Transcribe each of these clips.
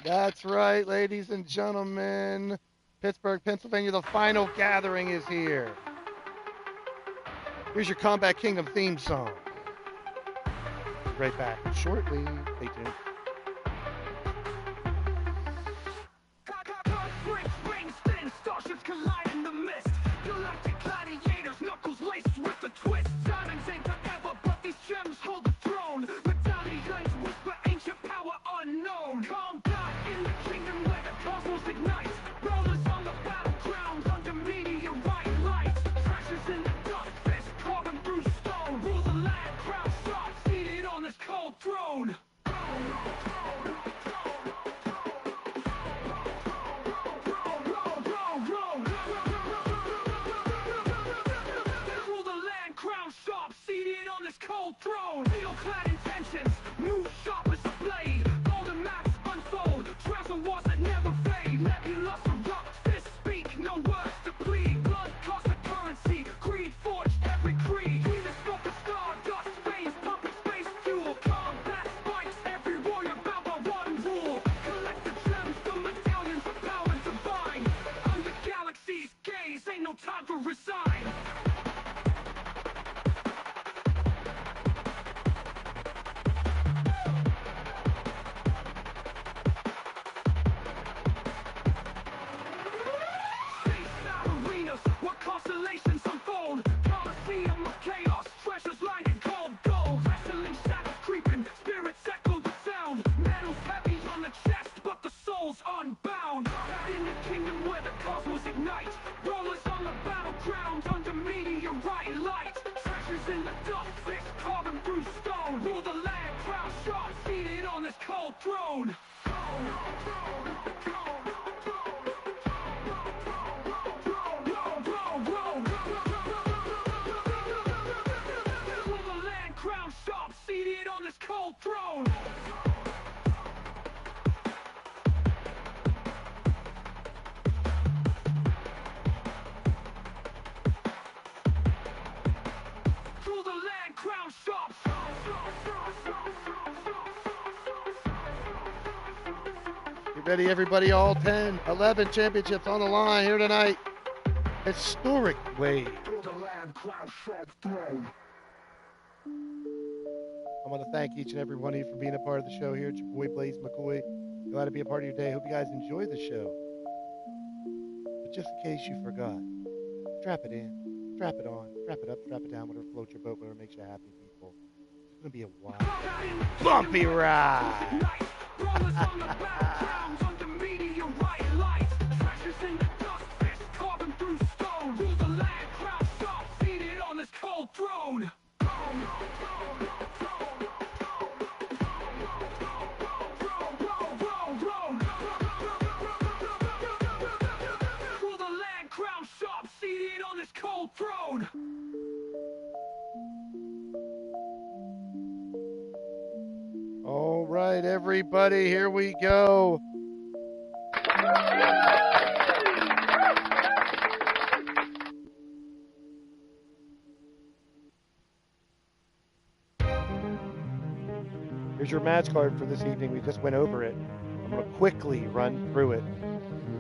That's right, ladies and gentlemen. Pittsburgh, Pennsylvania, the final gathering is here. Here's your Combat Kingdom theme song. Be right back shortly. Stay tuned. Starships collide in the mist. Galactic gladiators, knuckles laced with a twist. Diamonds ain't forever, but these gems hold the throne. Medallions whisper ancient power unknown. Combat in the kingdom where the cosmos ignites. Rollers on the battleground under meteorite light. Treasures in the dust, fist carving through stone. Rule the land, crown sharp, seated on this cold throne. Cold throne, steel-clad intentions, move sharp as a blade. Golden maps unfold, treasure wars that never fade. Nebulous erupt, fists speak, no words to plead. Blood cost the currency, greed forged every creed. We the smoke of stardust, veins pumping space fuel. Combat spikes, every warrior bound by one rule. Collect the gems, the medallions of power divine. Under galaxies gaze, ain't no time to resign. Constellations unfold, Colosseum of chaos, treasures lined in cold gold. Wrestling shadows creeping, spirits echo the sound. Metals heavy on the chest, but the soul's unbound. In the kingdom where the cosmos ignite, rollers on the battleground under meteorite light. Treasures in the dust, fist carving through stone. Rule the land, crown sharp, seated on this cold throne. Seated on this cold throne. Through the land, crown sharp. Get ready, everybody. All 10, 11 championships on the line here tonight. Historic wave. Through the land, crown sharp throne. I want to thank each and every one of you for being a part of the show here. It's your boy, Blaise McCoy. Glad to be a part of your day. Hope you guys enjoy the show. But just in case you forgot, strap it in, strap it on, strap it up, strap it down, whatever floats your boat, whatever makes you happy, people. It's going to be a wild, bumpy ride. Rule the land, crown sharp, seated on this cold throne. everybody. Here we go. Here's your match card for this evening. We just went over it. I'm going to quickly run through it.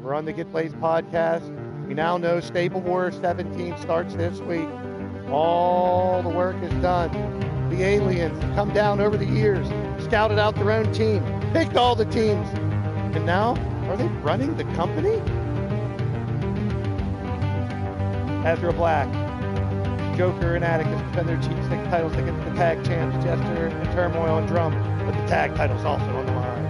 We're on the Get Blaised podcast. We now know Stable War 17 starts this week. All the work is done. The aliens have come down over the years, scouted out their own team, picked all the teams. And now, are they running the company? Azrael Black, Joker, and Atticus defend their G6 titles against the tag champs, Jester and Turmoil and Drum, but the tag title's also on the line.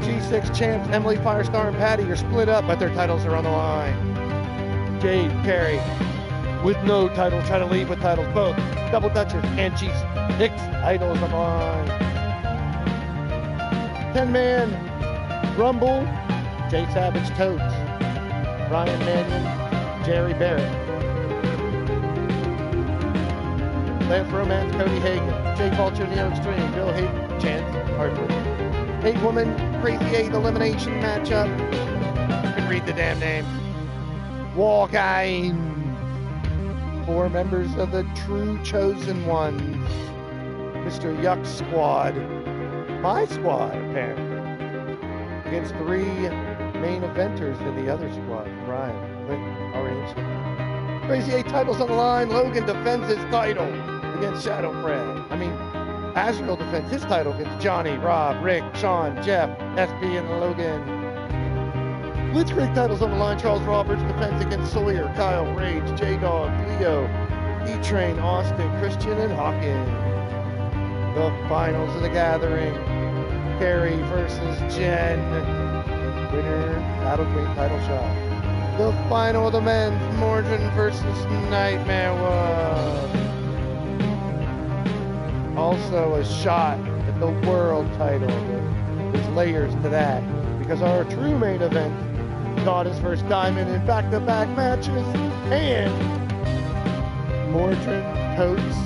G6 champs Emily, Firestar, and Patty are split up, but their titles are on the line. Jade, Carey, with no title, try to leave with titles, both Double Duchess and G6 titles on the line. 10-man Rumble, Jay Savage Totes, Ryan Mannion, Jerry Barrett. Lance Romance, Cody Hagan, Jay Vulture, Neo Extreme, Bill Hayden, Chance Harper. 8-woman Crazy 8 elimination matchup. You can read the damn name. Walk-in. 4 members of the True Chosen Ones. Mr. Yuck Squad. My squad, apparently. Against 3 main eventers in the other squad. Ryan, Clinton, Orange. Crazy 8 titles on the line. Logan defends his title against Shadow Fred. Azrael defends his title against Johnny, Rob, Rick, Sean, Jeff, SP, and Logan. Blitzkrieg titles on the line. Charles Roberts defends against Sawyer, Kyle, Rage, J-Dog, Leo, E-Train, Austin, Christian, and Hawkins. The finals of the gathering. Carrie versus Jen. Winner, Battle Queen title shot. The final of the men's. Morgan versus Nightmare Wolf. Also a shot at the world title. There's layers to that because our true main event got his first diamond in back-to-back matches, and Mordred Coates,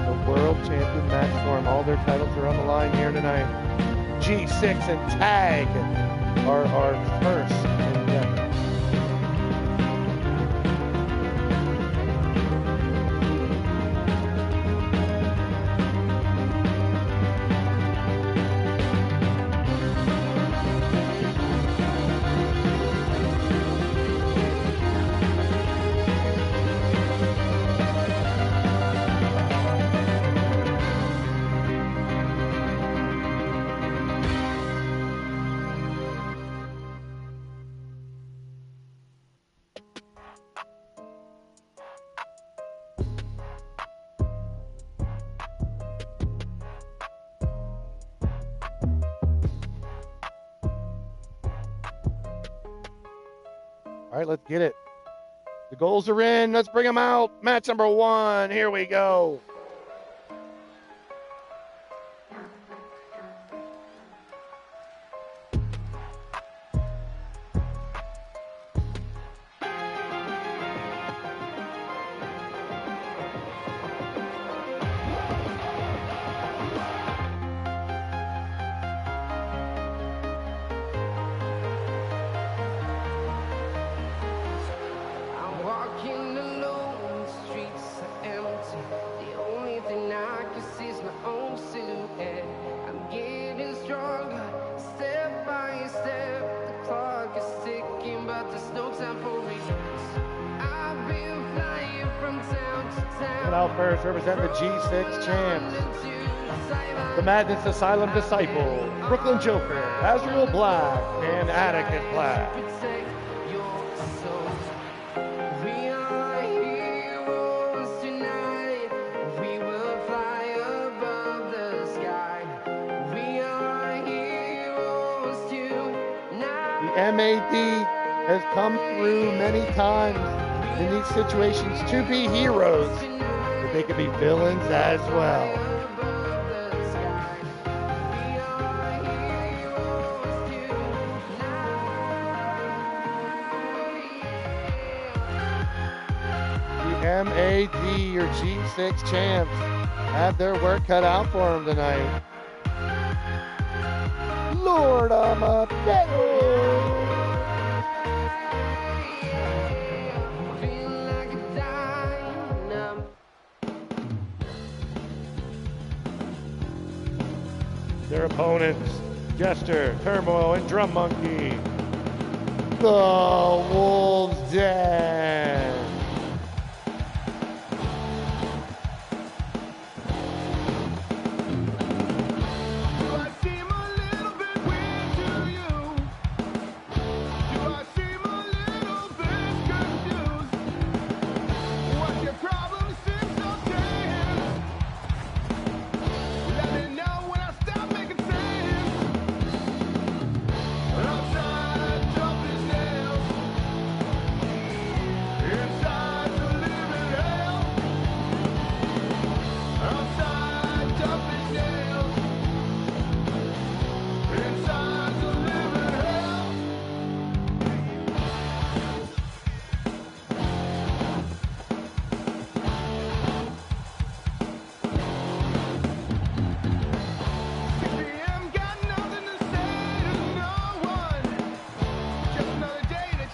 the world champion Matt Storm. All their titles are on the line here tonight. G6 and Tag are our first endeavor. All right, let's get it. The goals are in. Let's bring them out. Match number 1. Here we go. Out first, representing the G6 champs, the Madness Asylum Disciple, Brooklyn Joker, Azrael Black, and Atticus Black. The MAD has come through many times in these situations to be heroes. They could be villains as well. The MAD, your G6 champs, have their work cut out for them tonight. Lord, I'm a Their opponents, Jester, Turmoil, and Drum Monkey. The Wolves Den.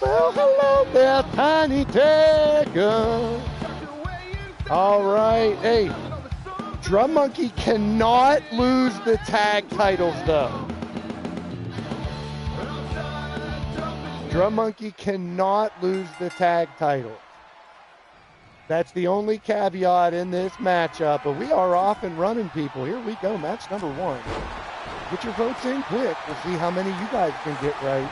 Well, hello there, Tiny Tiger. All right, hey, Drum Monkey cannot lose the tag titles, though. Drum Monkey cannot lose the tag titles. That's the only caveat in this matchup, but we are off and running, people. Here we go, match number 1. Get your votes in quick. We'll see how many you guys can get right.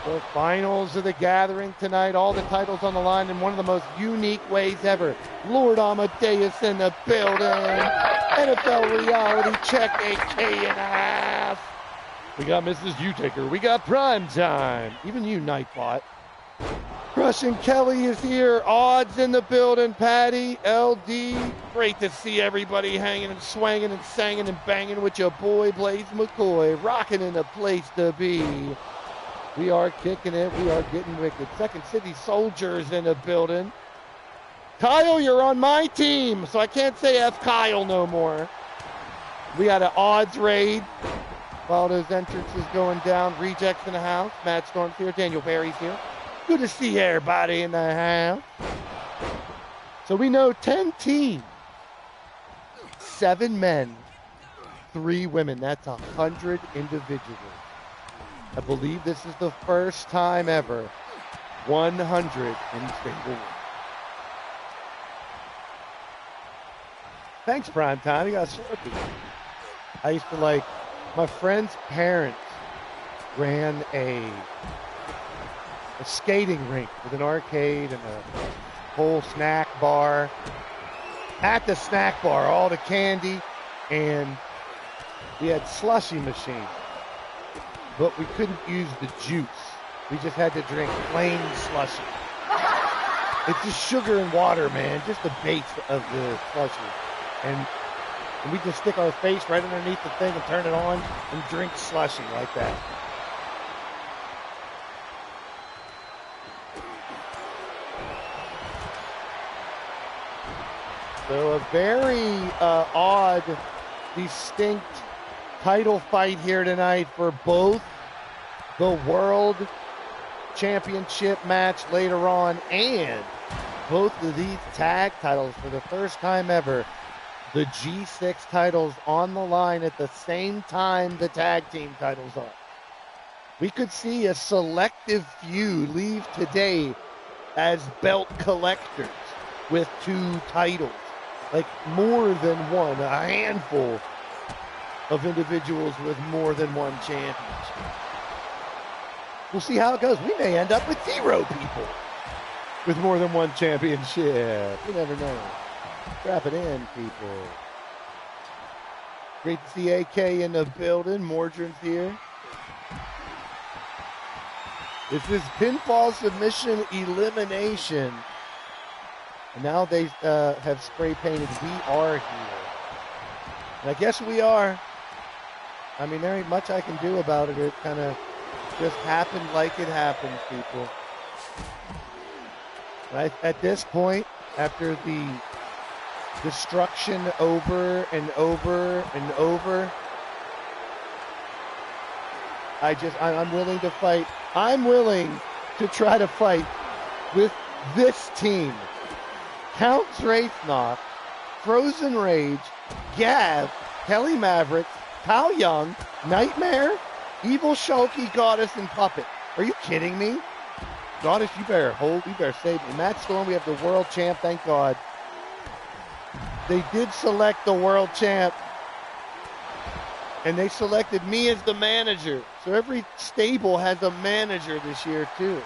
The finals of the gathering tonight, all the titles on the line in one of the most unique ways ever. Lord Amadeus in the building. NFL Reality Check 8K and a half. We got Mrs. U-Taker. We got Prime Time. Even you, Nightbot. Russian Kelly is here. Odds in the building. Patty, LD. Great to see everybody hanging and swanging and singing and banging with your boy Blaise McCoy. Rocking in the place to be. We are kicking it. We are getting wicked. Second City Soldiers in the building. Kyle, you're on my team, so I can't say F Kyle no more. We got an odds raid while those entrances going down. Rejects in the house. Matt Storm's here. Daniel Barry's here. Good to see everybody in the house. So we know 10 teams. 7 men, 3 women. That's 100 individuals. I believe this is the first time ever 100 in single. Thanks, Prime Time. You got Slurpee. I used to my friend's parents ran a skating rink with an arcade and a whole snack bar. At the snack bar, all the candy, and we had slushy machines. But we couldn't use the juice. We just had to drink plain slushy. It's just sugar and water, man. Just the base of the slushy. And we just stick our face right underneath the thing and turn it on and drink slushy like that. So a very odd, distinct title fight here tonight for both the World Championship match later on and both of these tag titles for the first time ever. The G6 titles on the line at the same time the tag team titles are. We could see a selective few leave today as belt collectors with 2 titles. Like more than one, a handful of individuals with more than 1 championship. We'll see how it goes. We may end up with 0 people with more than 1 championship. You never know. Strap it in, people. Great to see AK in the building. Mordrin's here. This is pinfall submission elimination. And now they have spray painted, "We are here." And I guess we are. I mean, there ain't much I can do about it. It kind of just happened like it happens, people. Right? At this point, after the destruction over and over and over. I'm willing to fight. I'm willing to try to fight with this team. Count Wraithnock, Frozen Rage, Gav, Kelly Maverick, Kyle Young, Nightmare, Evil Shulky, Goddess, and Puppet. Are you kidding me? Goddess, you better save me. Matt Storm, we have the world champ, thank God. They did select the world champ, and they selected me as the manager. So every stable has a manager this year, too.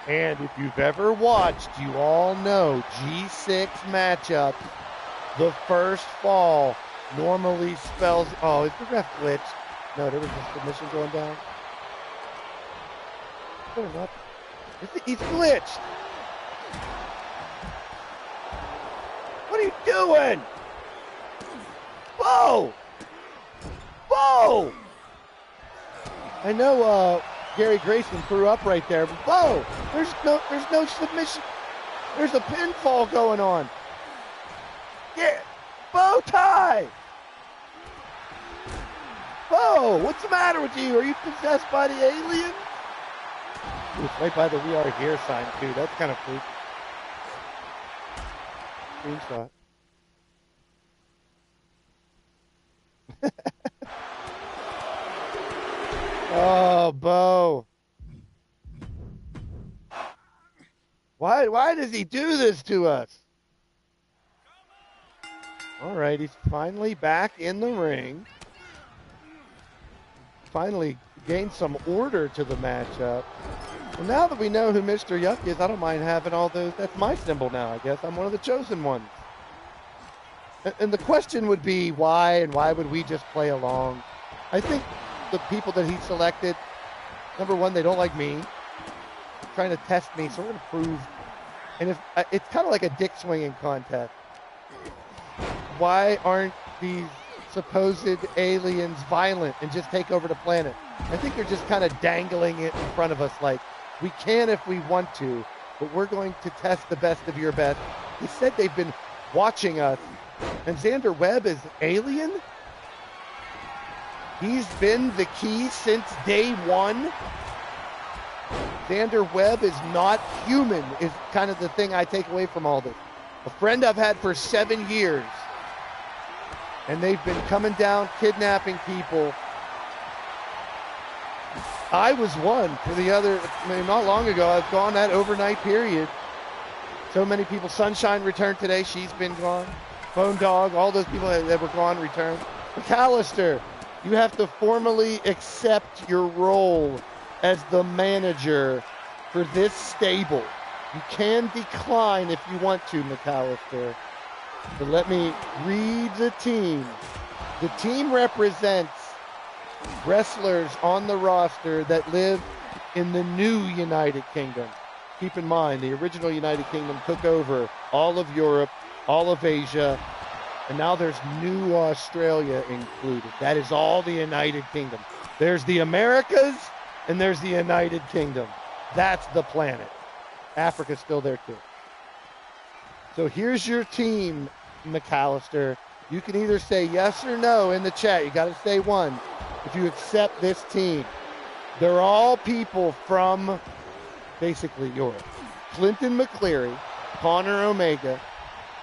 And if you've ever watched, you all know G6 matchups, the first fall normally spells... Oh, is the ref glitched? No, there was a submission going down. Better not. He's glitched. What are you doing? Whoa! Whoa! I know Gary Grayson threw up right there, but whoa! There's no submission. There's a pinfall going on. Yeah, bow tie! Whoa! What's the matter with you? Are you possessed by the alien? Ooh, it's right by the "We Are Here" sign too. That's kind of freaky. Screenshot. Oh, Bo. Why does he do this to us? All right, he's finally back in the ring. Finally gained some order to the matchup. Well, now that we know who Mr. Yuck is, I don't mind having all those. That's my symbol now, I guess. I'm one of the chosen ones. And the question would be why, and why would we just play along? I think the people that he selected, number one, they don't like me. Trying to test me, so we're going to prove. And if it's kind of like a dick swinging contest. Why aren't these supposed aliens violent and just take over the planet? I think they're just kind of dangling it in front of us like, we can if we want to, but we're going to test the best of your best. He said they've been watching us. And Xander Webb is alien? He's been the key since day one. Xander Webb is not human, is kind of the thing I take away from all this. A friend I've had for 7 years. And they've been coming down, kidnapping people. I was one for the other, not long ago. I've gone that overnight period. So many people. Sunshine returned today. She's been gone. Bone Dog, all those people that were gone returned. McAllister, you have to formally accept your role as the manager for this stable. You can decline if you want to, McAllister. But let me read the team. The team represents wrestlers on the roster that live in the new United Kingdom. Keep in mind, the original United Kingdom took over all of Europe, all of Asia, and now there's New Australia included. That is all the United Kingdom. There's the Americas, and there's the United Kingdom. That's the planet. Africa's still there too. So here's your team, McAllister. You can either say yes or no in the chat. You got to say one if you accept this team. They're all people from basically Europe. Clinton McCleary, Connor Omega,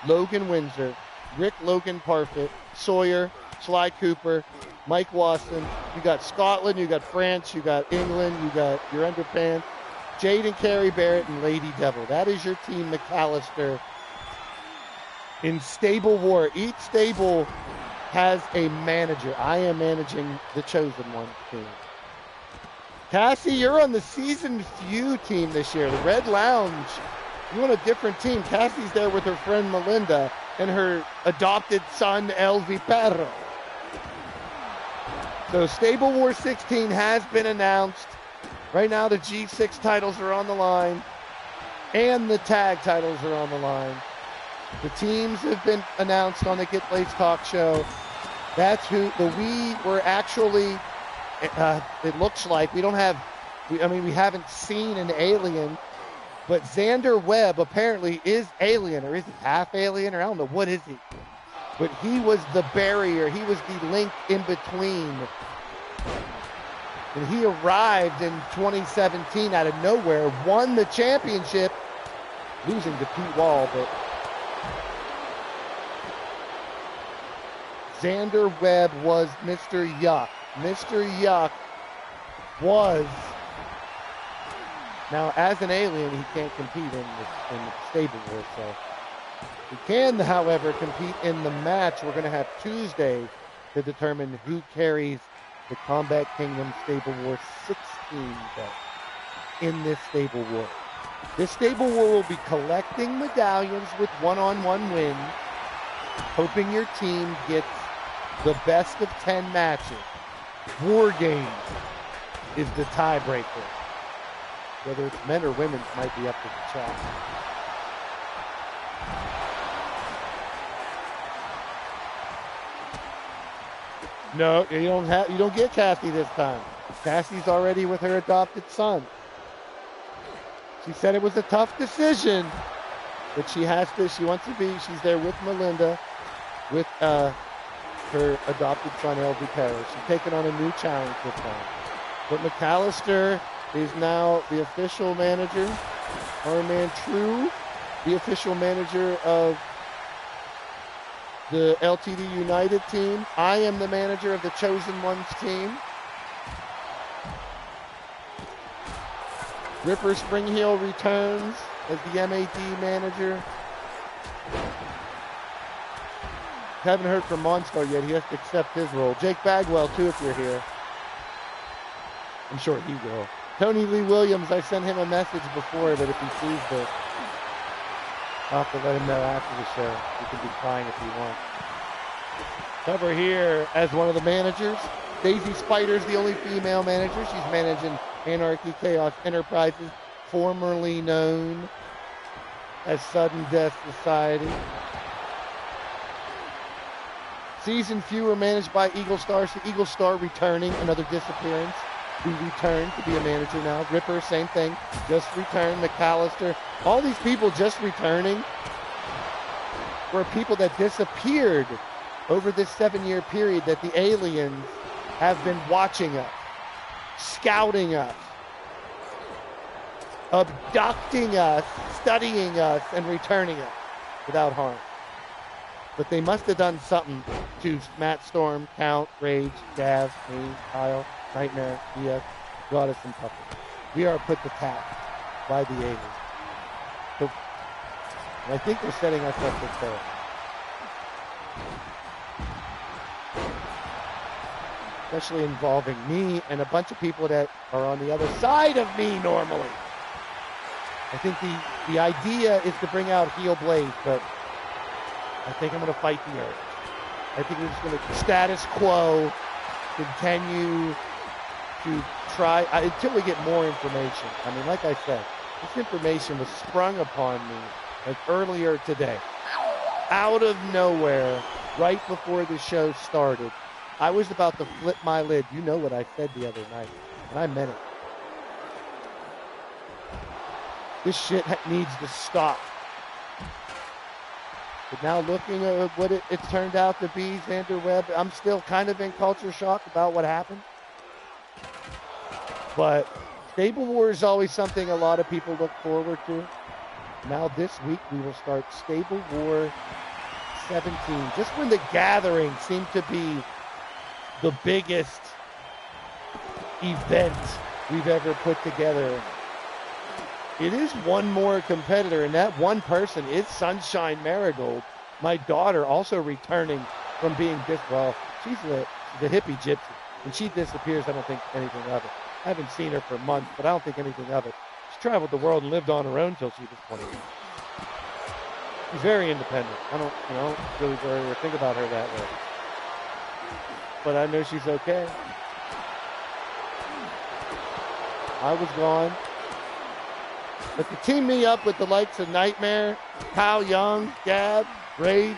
Logan Windsor, Rick Logan Parfit, Sawyer, Sly Cooper, Mike Wasson. You got Scotland, you got France, you got England, you got your underpants, Jade and Carrie Barrett, and Lady Devil. That is your team, McAllister. In Stable War, each stable has a manager. I am managing the chosen one team. Cassie, you're on the Season Few team this year, the Red Lounge. You want a different team. Cassie's there with her friend Melinda and her adopted son, El Vipero. So Stable War 16 has been announced. Right now the G6 titles are on the line and the tag titles are on the line. The teams have been announced on the Get Blaised Talk show. That's who we were actually, it looks like, we haven't seen an alien. But Xander Webb apparently is alien, or is he half alien, or I don't know, what is he? But he was the barrier. He was the link in between. And he arrived in 2017 out of nowhere, won the championship, losing to Pete Wall, but Xander Webb was Mr. Yuck. Mr. Yuck was, now as an alien, he can't compete in the stable war, so he can, however, compete in the match we're going to have Tuesday to determine who carries the Combat Kingdom Stable War 16 belt in this stable war. This stable war will be collecting medallions with one-on-one wins, hoping your team gets the best of 10 matches. War Games is the tiebreaker. Whether it's men or women might be up to the chat. No, you don't get Cassie this time. Cassie's already with her adopted son. She said it was a tough decision, but she wants to be, she's there with Melinda, with her adopted son, LV Perez. She's taking on a new challenge this time. But McAllister is now the official manager. Our man True, the official manager of the LTD United team. I am the manager of the Chosen Ones team. Ripper Springheel returns as the MAD manager. Haven't heard from Monstar yet. He has to accept his role. Jake Bagwell, too, if you're here. I'm sure he will. Tony Lee Williams, I sent him a message before that if he sees this, I'll have to let him know after the show. He can be crying if he wants. Cover here as one of the managers. Daisy Spider's the only female manager. She's managing Anarchy Chaos Enterprises, formerly known as Sudden Death Society. Season Fewer managed by Eagle Star. So Eagle Star returning, another disappearance. Who returned to be a manager now. Ripper, same thing, just returned. McAllister, all these people just returning were people that disappeared over this 7-year period that the aliens have been watching us, scouting us, abducting us, studying us, and returning us without harm. But they must have done something to Matt Storm, Count, Rage, Gav, me, Kyle, Nightmare, DS, Goddess, and Puppet. We are put to task by the aliens. So, and I think they're setting us up for fail. Especially involving me and a bunch of people that are on the other side of me normally. I think the idea is to bring out heel Blaze, but I think I'm going to fight the urge. I think we're just going to status quo, continue to try until we get more information. I mean, like I said, this information was sprung upon me like earlier today. Out of nowhere, right before the show started. I was about to flip my lid. You know what I said the other night, and I meant it. This shit needs to stop. But now looking at what it turned out to be, Xander Webb, I'm still kind of in culture shock about what happened. But Stable War is always something a lot of people look forward to. Now this week we will start Stable War 17. Just when the gathering seemed to be the biggest event we've ever put together. It is one more competitor, and that one person is Sunshine Marigold, my daughter, also returning from being she's the hippie gypsy. When she disappears, I don't think anything of it. I haven't seen her for months, but I don't think anything of it. She traveled the world and lived on her own until she was 21. She's very independent. I don't really worry or think about her that way. But I know she's okay. I was gone. But to team me up with the likes of Nightmare, Kyle Young, Gab, Rage,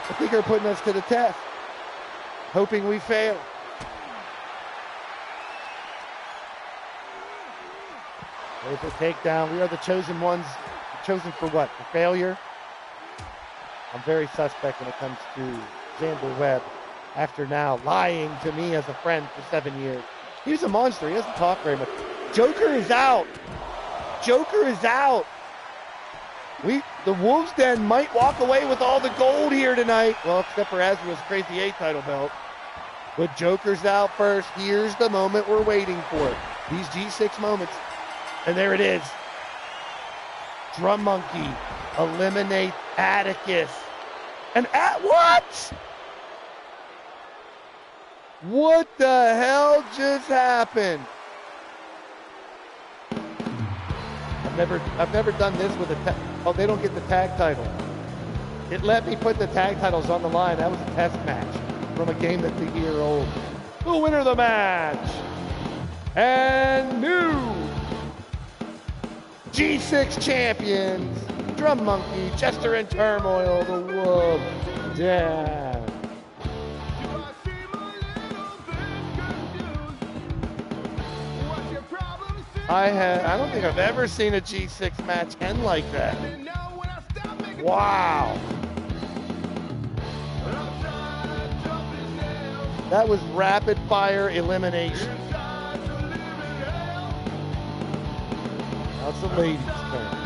I think they're putting us to the test. Hoping we fail. There's a takedown. We are the chosen ones. Chosen for what? For failure? I'm very suspect when it comes to Xander Webb after now lying to me as a friend for 7 years. He's a monster. He doesn't talk very much. Joker is out. Joker is out. The Wolves Den might walk away with all the gold here tonight. Well, except for Azrael's Crazy 8 title belt. But Joker's out first. Here's the moment we're waiting for. These G6 moments. And there it is. Drum Monkey eliminates Atticus. And what? What the hell just happened? I've never done this with a oh, they don't get the tag title. It let me put the tag titles on the line. That was a test match from a game that's a year old. The winner of the match and new G6 champions, Drum Monkey, Chester in Turmoil, the Wolves Den. I don't think I've ever seen a G6 match end like that. Wow. That was rapid fire elimination. Now it's the ladies' turn.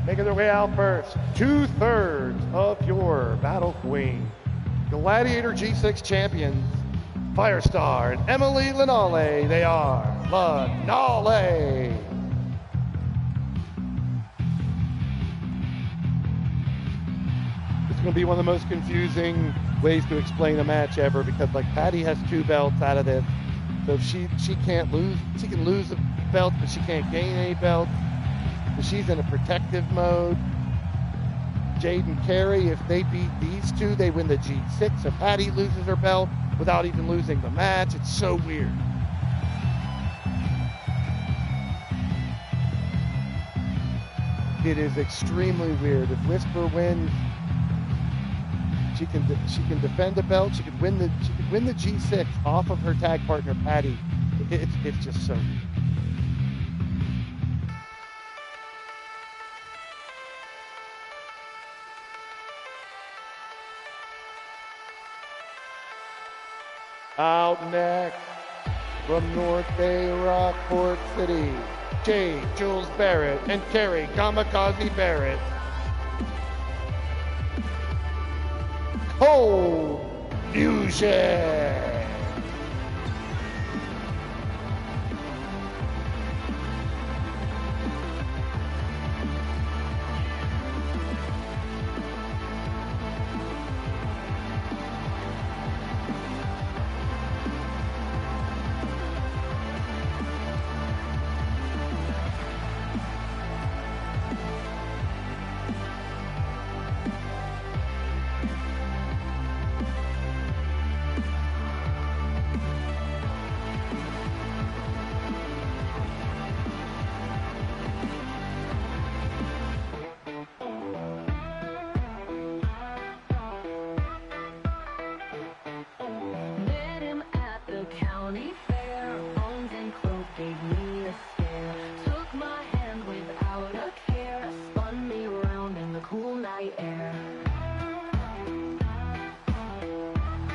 Making their way out first, 2/3 of your Battle Queen, Gladiator G6 champions, Firestar and Emily Linale. They are Linale. It's going to be one of the most confusing ways to explain a match ever because, like, Patty has 2 belts out of this, so she can't lose. She can lose a belt, but she can't gain any belts. She's in a protective mode. Jade and Carrie, if they beat these two, they win the G6. So Patty loses her belt without even losing the match. It's so weird. It is extremely weird. If Whisper wins, she can defend the belt. She could win the G6 off of her tag partner Patty. It's just so weird. Out next, from North Bay, Rockport City, Jade, Jules Barrett, and Carrie Kamikaze Barrett. Cold Fusion.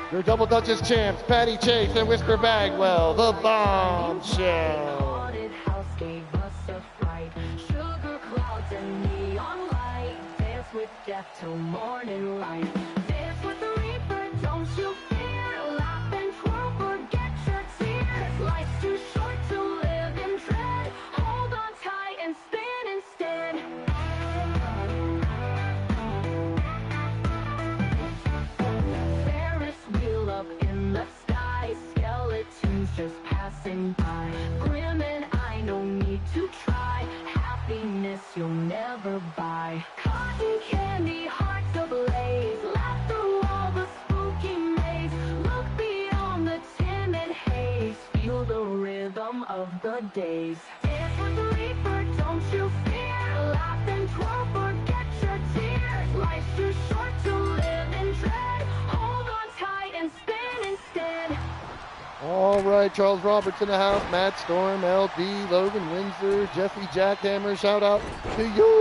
Your Double Duchess champs, Patty Chase and Whisper Bagwell, the Bombshell. Haunted house gave us a fright. Sugar clouds and neon light. Dance with death till morning light. Dance with the reaper, don't you fear. Laugh and twirl, forget your tears. Life's too short to live in dread. Hold on tight and spin instead. Ferris wheel up in the sky. Skeletons just passing by. Grim and I, no need to try. Happiness you'll never buy. Cotton candy, hearts ablaze. Laugh through all the spooky maze. Look beyond the timid haze. Feel the rhythm of the days. Dance with the reaper, don't you fear. Laugh and twirl, forget your tears. Life's too short to live in dread. Hold on tight and spin instead. All right, Charles Roberts in the house, Matt Storm, LD, Logan Windsor, Jeffy Jackhammer, shout out to you.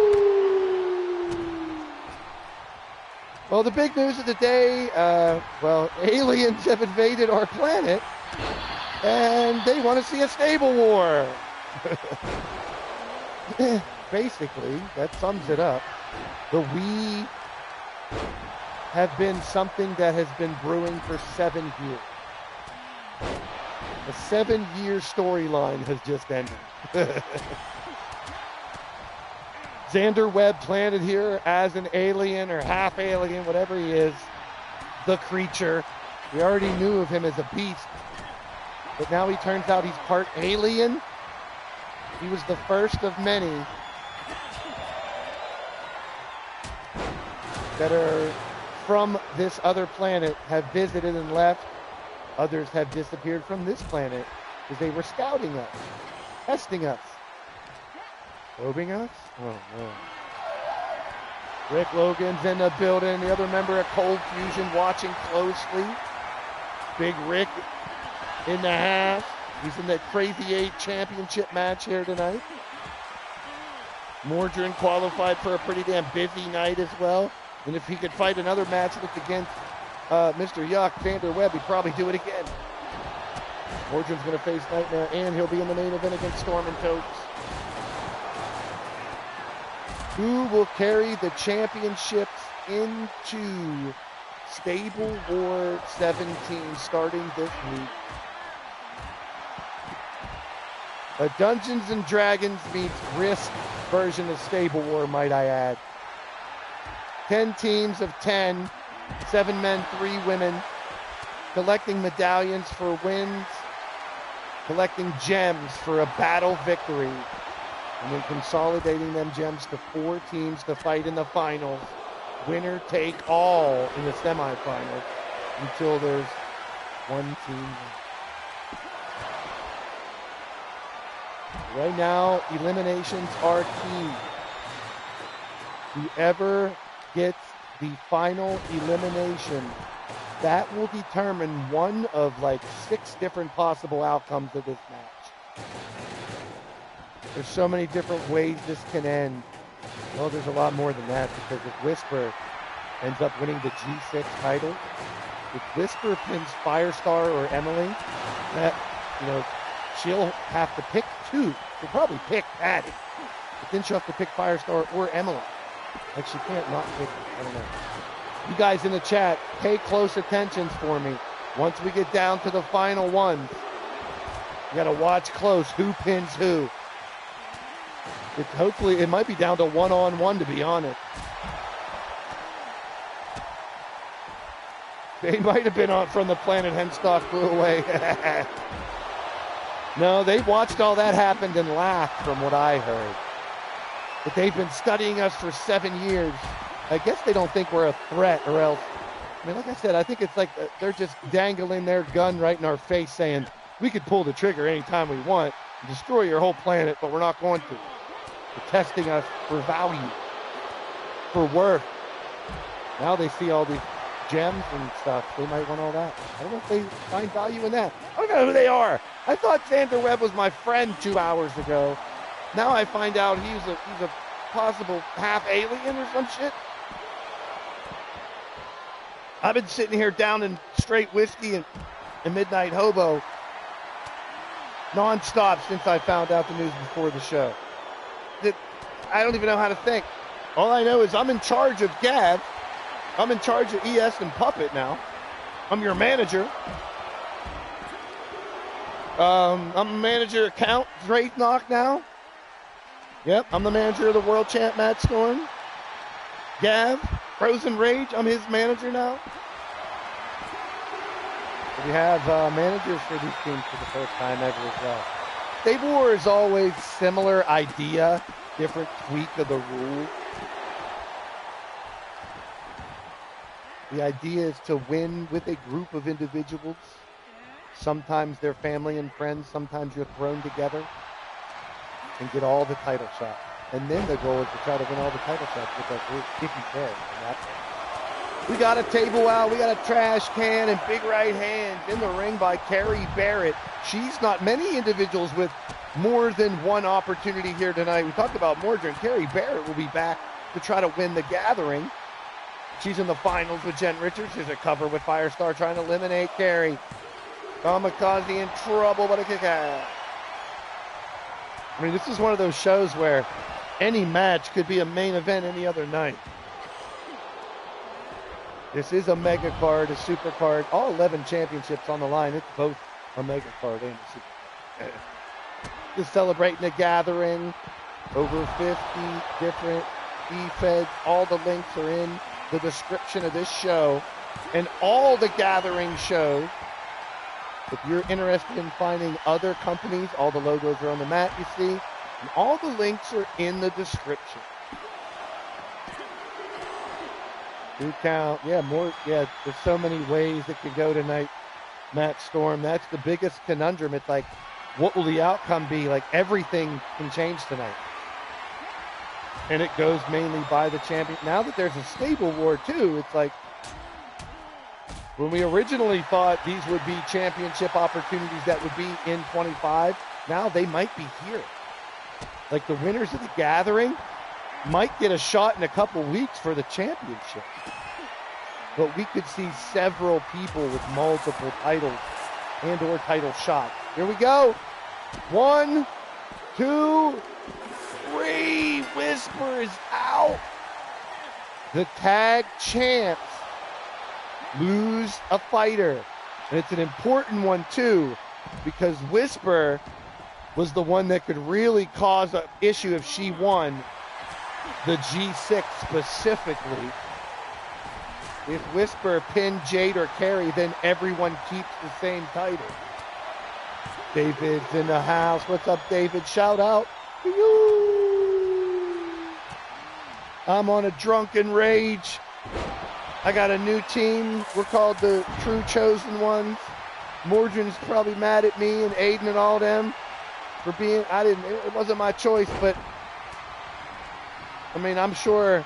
Well, the big news of the day, aliens have invaded our planet, and they want to see a stable war. Basically, that sums it up. The we have been something that has been brewing for 7 years. A 7-year storyline has just ended. Xander Webb planted here as an alien or half alien, whatever he is, the creature. We already knew of him as a beast, but now he turns out he's part alien. He was the first of many that are from this other planet, have visited and left. Others have disappeared from this planet because they were scouting us, testing us, probing us. Oh, no. Rick Logan's in the building. The other member of Cold Fusion watching closely. Big Rick in the house. He's in the Crazy 8 championship match here tonight. Mordrin qualified for a pretty damn busy night as well. And if he could fight another match that's against Mr. Yuck, Xander Webb, he'd probably do it again. Mordrin's going to face Nightmare, and he'll be in the main event against Storm and Totes. Who will carry the championships into Stable War 17 starting this week? A Dungeons & Dragons meets Risk version of Stable War, might I add. 10 teams of 10. 7 men, 3 women, collecting medallions for wins, collecting gems for a battle victory, and then consolidating them gems to 4 teams to fight in the finals. Winner take all in the semifinals until there's 1 team. Right now, eliminations are key. Whoever gets the final elimination, that will determine one of like 6 different possible outcomes of this match. There's so many different ways this can end. Well, there's a lot more than that, because if Whisper ends up winning the G6 title, if Whisper pins Firestar or Emily, that, she'll have to pick 2. She'll probably pick Patty, but then she'll have to pick Firestar or Emily. Like, she can't not pick, I don't know. You guys in the chat, pay close attention for me. Once we get down to the final ones, you gotta watch close who pins who. Hopefully, it might be down to 1-on-1, to be honest. They might have been on from the planet Hemstock flew away. No, they watched all that happen and laughed, from what I heard. But they've been studying us for 7 years. I guess they don't think we're a threat, or else, like I said, I think it's like they're just dangling their gun right in our face saying, we could pull the trigger anytime we want and destroy your whole planet, but we're not going to. They're testing us for value, for worth. Now they see all these gems and stuff. They might want all that. I don't know if they find value in that. I don't know who they are. I thought Xander Webb was my friend 2 hours ago. Now I find out he's a possible half alien or some shit. I've been sitting here down in straight whiskey and Midnight Hobo nonstop since I found out the news before the show. I don't even know how to think. All I know is I'm in charge of Gav. I'm in charge of ES and Puppet now. I'm your manager. I'm a manager of Count Draithnock now. Yep, I'm the manager of the world champ Matt Storm. Gav, Frozen Rage, I'm his manager now. We have managers for these teams for the first time ever as well. Stable War is always similar idea, different tweak of the rule. The idea is to win with a group of individuals. Sometimes they're family and friends, sometimes you're thrown together and get all the title shots. And then the goal is to try to win all the title shots with that group, if you can. We got a table out, we got a trash can and big right hands in the ring by Carrie Barrett. She's not many individuals with more than one opportunity here tonight. We talked about Mordred. Carrie Barrett will be back to try to win the gathering. She's in the finals with Jen Richards. There's a cover with Firestar trying to eliminate Carrie. Kamikaze in trouble, but a kick out. I mean, this is one of those shows where any match could be a main event any other night. This is a mega card, a super card, all 11 championships on the line. It's both a mega card and a super card. Just celebrating the gathering. Over 50 different Efeds. All the links are in the description of this show and all the gathering shows. If you're interested in finding other companies, all the logos are on the mat, you see, and all the links are in the description. 2 count, there's so many ways it could go tonight, Matt Storm. That's the biggest conundrum. It's like, what will the outcome be? Like, everything can change tonight. And it goes mainly by the champion. Now that there's a stable war too, it's like, when we originally thought these would be championship opportunities that would be in 25, now they might be here. Like the winners of the gathering might get a shot in a couple weeks for the championship. But we could see several people with multiple titles and or title shots. Here we go. 1, 2, 3. Whisper is out. The tag champs lose a fighter. And it's an important one too, because Whisper was the one that could really cause an issue if she won the G6 specifically. If Whisper pinned Jade or Carrie, then everyone keeps the same title. David's in the house. What's up, David? Shout out to you. I'm on a drunken rage. I got a new team. We're called the True Chosen Ones. Mordred's probably mad at me and Aiden and all them for being, it wasn't my choice, but I mean, I'm sure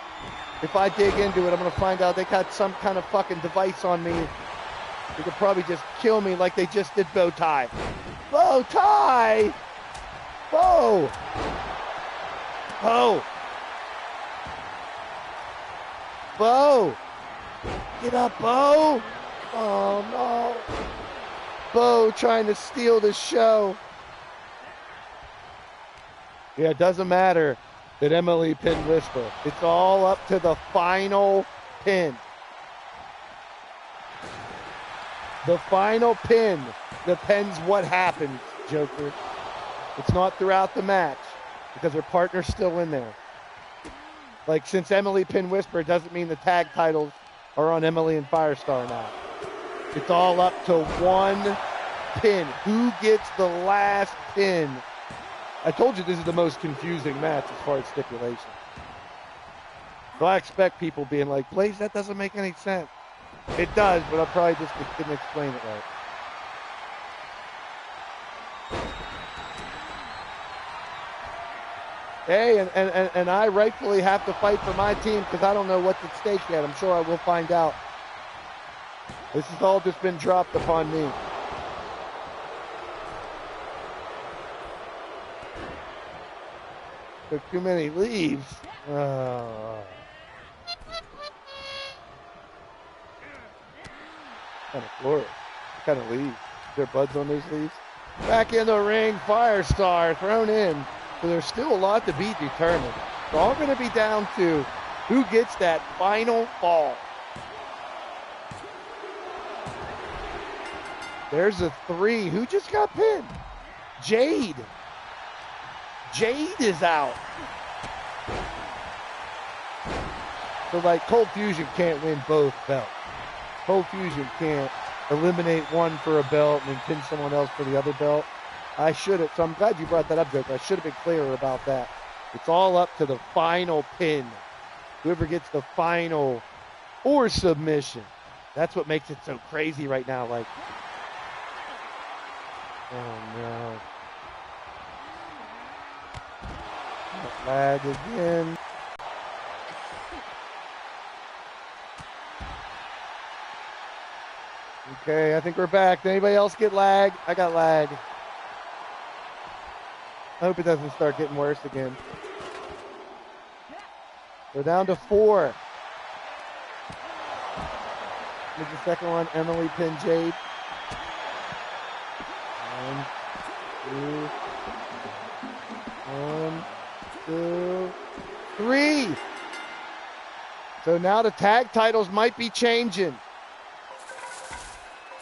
if I dig into it, I'm going to find out they got some kind of fucking device on me. They could probably just kill me like they just did Bow Tie. Bow Tie! Bo! Bo! Bo! Get up, Bo! Oh, no. Bo trying to steal the show. Yeah, it doesn't matter that Emily pinned Whisper. It's all up to the final pin. The final pin depends what happens, Joker. It's not throughout the match because her partner's still in there. Like, since Emily pinned Whisper, it doesn't mean the tag titles are on Emily and Firestar now. It's all up to one pin. Who gets the last pin? I told you this is the most confusing match as far as stipulation. So I expect people being like, Blaise, that doesn't make any sense. It does, but I probably just didn't explain it right. Hey, and I rightfully have to fight for my team because I don't know what's at stake yet. I'm sure I will find out. This has all just been dropped upon me. Took too many leaves. Kind of flourish. Kind of leaves. Their buds on those leaves. Back in the ring, Firestar thrown in. So there's still a lot to be determined. It's all going to be down to who gets that final fall. There's a 3. Who just got pinned? Jade. Jade is out. So, like, Cold Fusion can't win both belts. Cold Fusion can't eliminate one for a belt and then pin someone else for the other belt. I should have, so I'm glad you brought that up, Joker. I should have been clearer about that. It's all up to the final pin. Whoever gets the final or submission. That's what makes it so crazy right now. Like, oh no. Lag again. Okay, I think we're back. Did anybody else get lag? I got lag. I hope it doesn't start getting worse again. We're down to 4. Here's the second one. Emily pinned Jade. 1, 2, 3. So now the tag titles might be changing.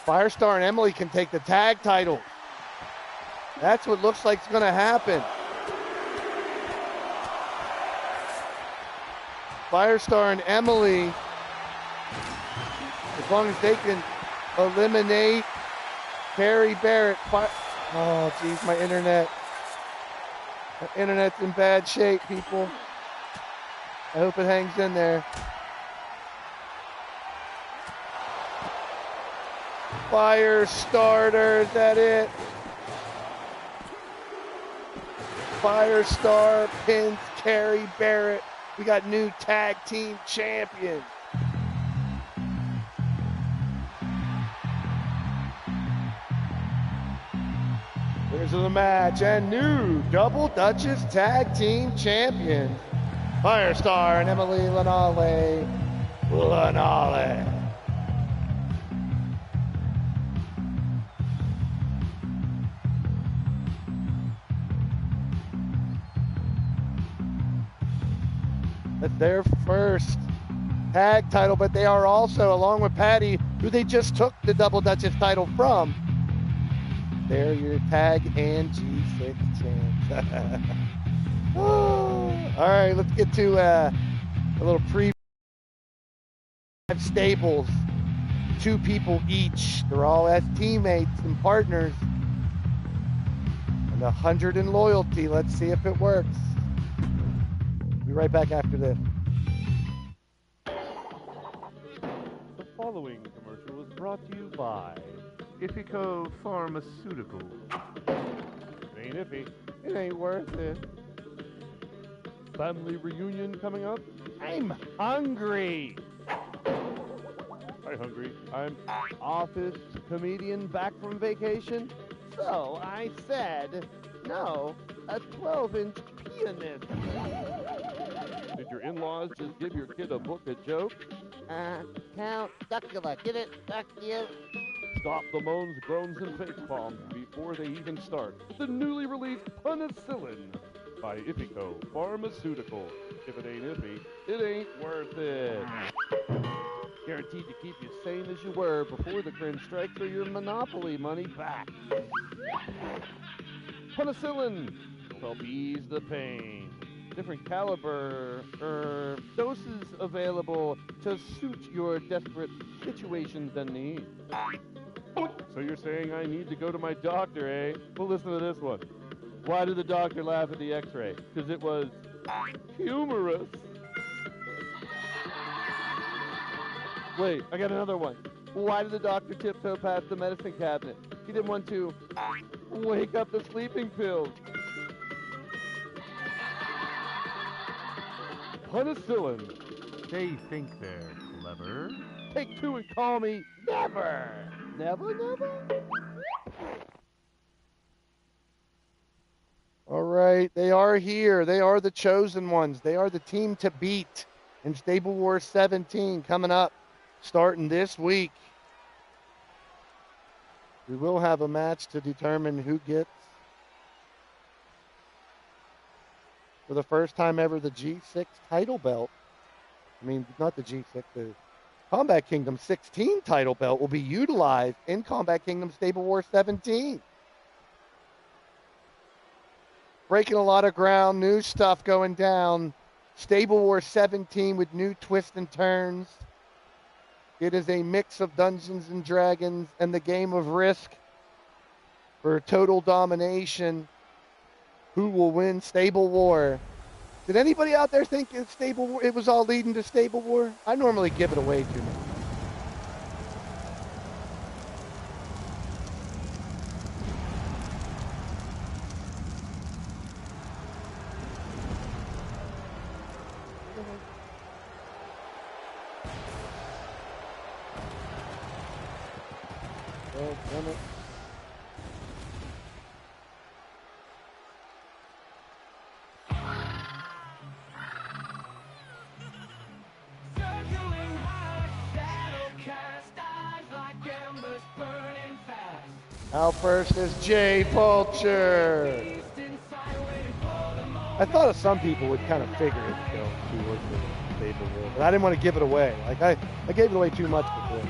Firestar and Emily can take the tag titles. That's what looks like is going to happen. Firestar and Emily, as long as they can eliminate Carrie Barrett. Oh, geez, my internet. My internet's in bad shape, people. I hope it hangs in there. Firestarter, is that it? Firestar pins Carrie Barrett. We got new tag team champions. Here's the match and new Double Duchess tag team champions. Firestar and Emily Lanale. That's their first tag title, but they are also, along with Patty, who they just took the Double Duchess title from, they're your tag and G6 champs. All right, let's get to a little preview. 5 stables, 2 people each. They're all as teammates and partners. And 100 in loyalty. Let's see if it works. Be right back after this. The following commercial was brought to you by Ifico Pharmaceuticals. It ain't iffy. It ain't worth it. Family reunion coming up? I'm hungry. Hi, hungry. I'm Office comedian back from vacation. So I said, no, a 12-inch pianist. Did your in-laws just give your kid a book of jokes? Count Duckula, get it? Duck you. Stop the moans, groans, and face palms before they even start. The newly released Penicillin by Ifico Pharmaceutical. If it ain't iffy, it ain't worth it. Guaranteed to keep you sane as you were before the cringe strikes or your Monopoly money back. Penicillin will help ease the pain. Different caliber doses available to suit your desperate situations and needs. So you're saying I need to go to my doctor, eh? Well, listen to this one. Why did the doctor laugh at the x-ray? Because it was humorous. Wait, I got another one. Why did the doctor tiptoe past the medicine cabinet? He didn't want to wake up the sleeping pills. Penicillin. They think they're clever. Take 2 and call me never. Never. All right, they are here. They are the chosen ones. They are the team to beat in Stable Wars 17 coming up, starting this week. We will have a match to determine who gets, for the first time ever, the G6 title belt. I mean, not the G6, the Combat Kingdom 16 title belt will be utilized in Combat Kingdom Stable War 17. Breaking a lot of ground, new stuff going down. Stable War 17 with new twists and turns. It is a mix of Dungeons and Dragons and the game of Risk for total domination. Who will win Stable War? Did anybody out there think it was all leading to Stable War? I normally give it away too much. Oh, damn it. Out first is Jay Vulture. I thought some people would kind of figure it would go towards the Stable War, but I didn't want to give it away. Like I gave it away too much before.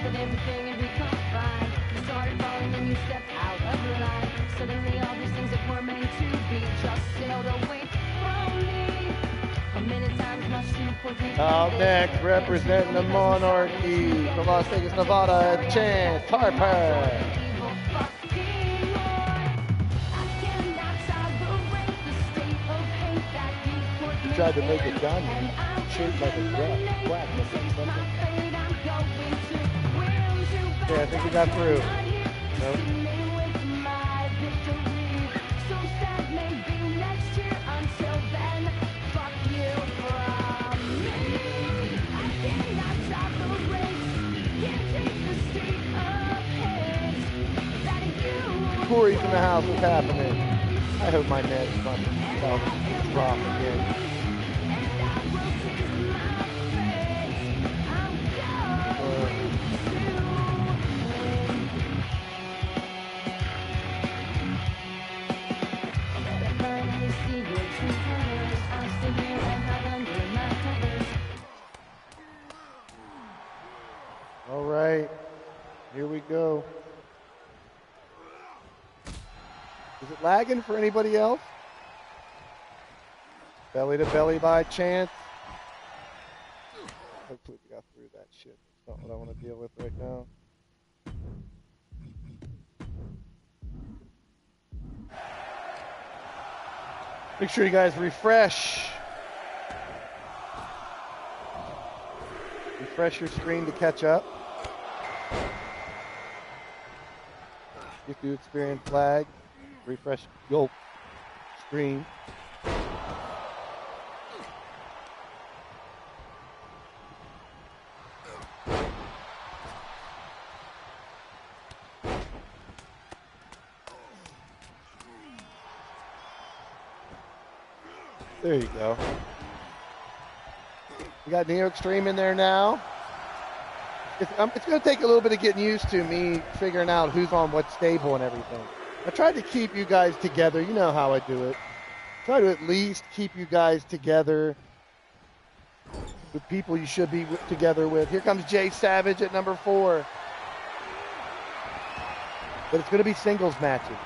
Everything had become fine. You started falling and you stepped out of the line. Suddenly all these things that were meant to be just sailed away from me. A million times my shoe for Out next, representing the Monarchy from Las Vegas, Nevada, Chance Harper. He tried to make it done, shaped like a duck, quack, yeah, I think we got through. Nope. Corey's in the house. What's happening? I hope my net's not drop again. All right, here we go. Is it lagging for anybody else? Belly to belly by Chance. Hopefully we got through that shit. That's not what I want to deal with right now. Make sure you guys refresh. Refresh your screen to catch up. If you experience lag, refresh your screen. There you go. We got Neo Extreme in there now. It's going to take a little bit of getting used to me figuring out who's on what stable and everything. I tried to keep you guys together. You know how I do it. Try to at least keep you guys together with people you should be together with. Here comes Jay Savage at number 4. But it's going to be singles matches.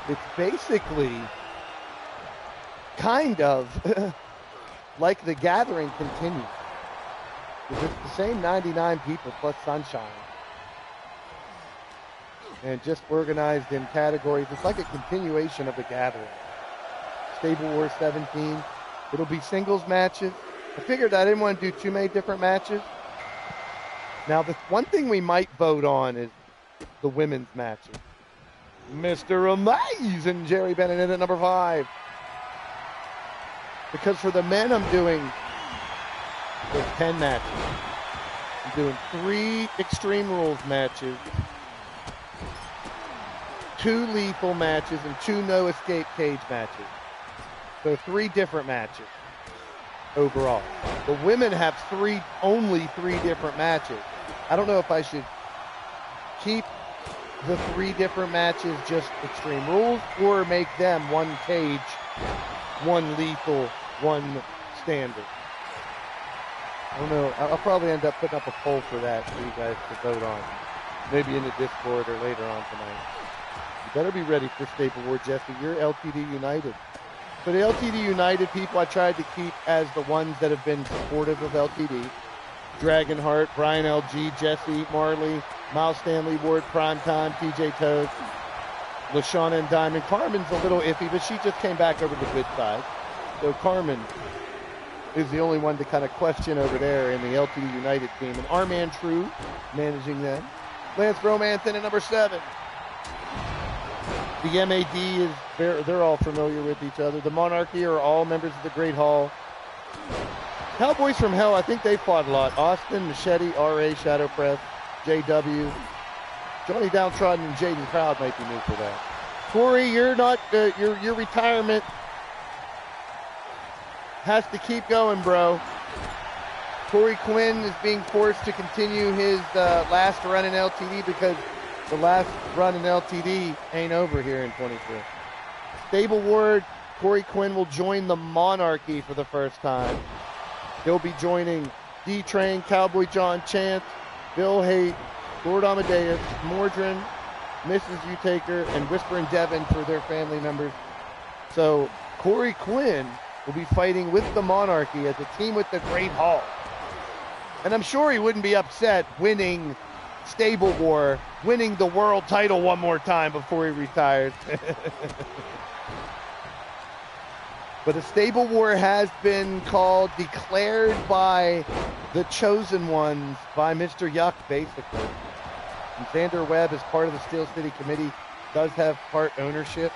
It's basically kind of like the gathering continues. It's the same 99 people plus Sunshine. And just organized in categories. It's like a continuation of the gathering. Stable War 17. It'll be singles matches. I figured I didn't want to do too many different matches. Now, the one thing we might vote on is the women's matches. Mr. Amazing Jerry Bennett in at number 5. Because for the men, I'm doing 10 matches. I'm doing 3 Extreme Rules matches, 2 lethal matches, and 2 no escape cage matches. So 3 different matches overall. The women have only 3 different matches. I don't know if I should keep the 3 different matches just Extreme Rules or make them 1 cage, 1 lethal, 1 standard. I don't know. I'll probably end up putting up a poll for that for you guys to vote on. Maybe in the Discord or later on tonight. You better be ready for Stable War, Jesse. You're LTD United. For the LTD United people, I tried to keep as the ones that have been supportive of LTD. Dragonheart, Brian LG, Jesse, Marley, Miles Stanley, Ward, Primetime, TJ Toad, LaShawna and Diamond. Carmen's a little iffy, but she just came back over the good side. So Carmen is the only one to kind of question over there in the LTD United team. And Arman True managing them. Lance Romance in at number 7. The MAD is, they're all familiar with each other. The Monarchy are all members of the Great Hall. Cowboys from Hell, I think they fought a lot. Austin, Machete, RA, Shadow Press, JW. Johnny Downtrodden and Jaden Proud might be new for that. Corey, you're not, your retirement has to keep going, bro. Corey Quinn is being forced to continue his last run in LTD because the last run in LTD ain't over here in 23. Stable Ward, Corey Quinn will join the Monarchy for the first time. He'll be joining D-Train, Cowboy John Chance, Bill Haight, Lord Amadeus, Mordrin, Mrs. Utaker, and Whispering Devin for their family members. So Corey Quinn will be fighting with the Monarchy as a team with the Great Hall. And I'm sure he wouldn't be upset winning Stable War, winning the world title one more time before he retires. But a Stable War has been declared by the chosen ones, by Mr. Yuck, basically. And Xander Webb, as part of the Steel City Committee, does have part ownership.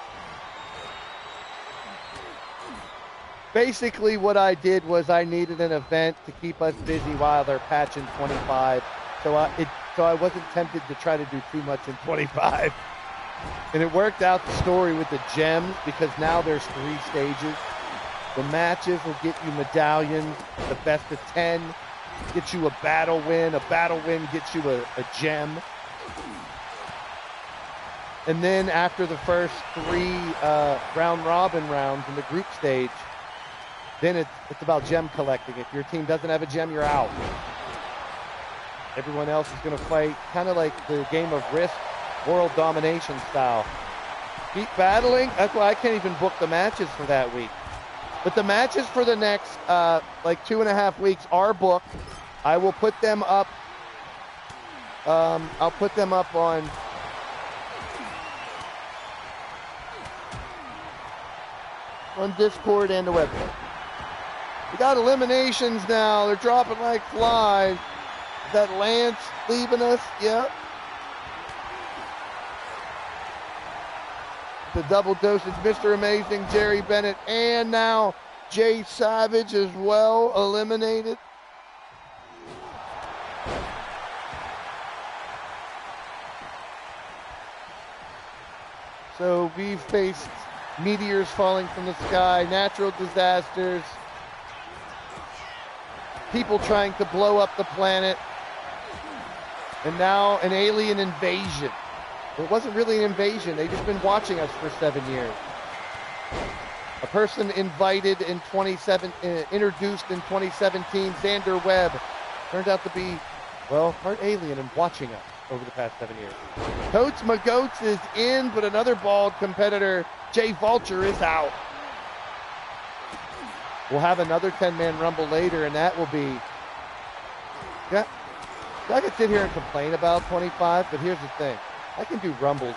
Basically, what I did was I needed an event to keep us busy while they're patching 25. So I wasn't tempted to try to do too much in 25. And it worked out the story with the gems because now there's 3 stages. The matches will get you medallions, the best of 10, get you a battle win gets you a gem. And then after the first 3 round robin rounds in the group stage, then it's about gem collecting. If your team doesn't have a gem, you're out. Everyone else is going to fight kind of like the game of Risk, world domination style. Keep battling. That's why I can't even book the matches for that week. But the matches for the next, 2.5 weeks are booked. I will put them up. I'll put them up on Discord and the website. We got eliminations now. They're dropping like flies. Is that Lance leaving us? Yep. The double dosage, Mr. Amazing, Jerry Bennett, and now Jay Savage as well, eliminated. So we've faced meteors falling from the sky, natural disasters, people trying to blow up the planet, and now an alien invasion. It wasn't really an invasion. They've just been watching us for 7 years. A person invited in introduced in 2017, Xander Webb, turned out to be, part alien and watching us. over the past 7 years. Totes McGoats is in, but another bald competitor, Jay Vulture, is out. We'll have another 10-man Rumble later, and that will be... Yeah, I could sit here and complain about 25, but here's the thing. I can do Rumbles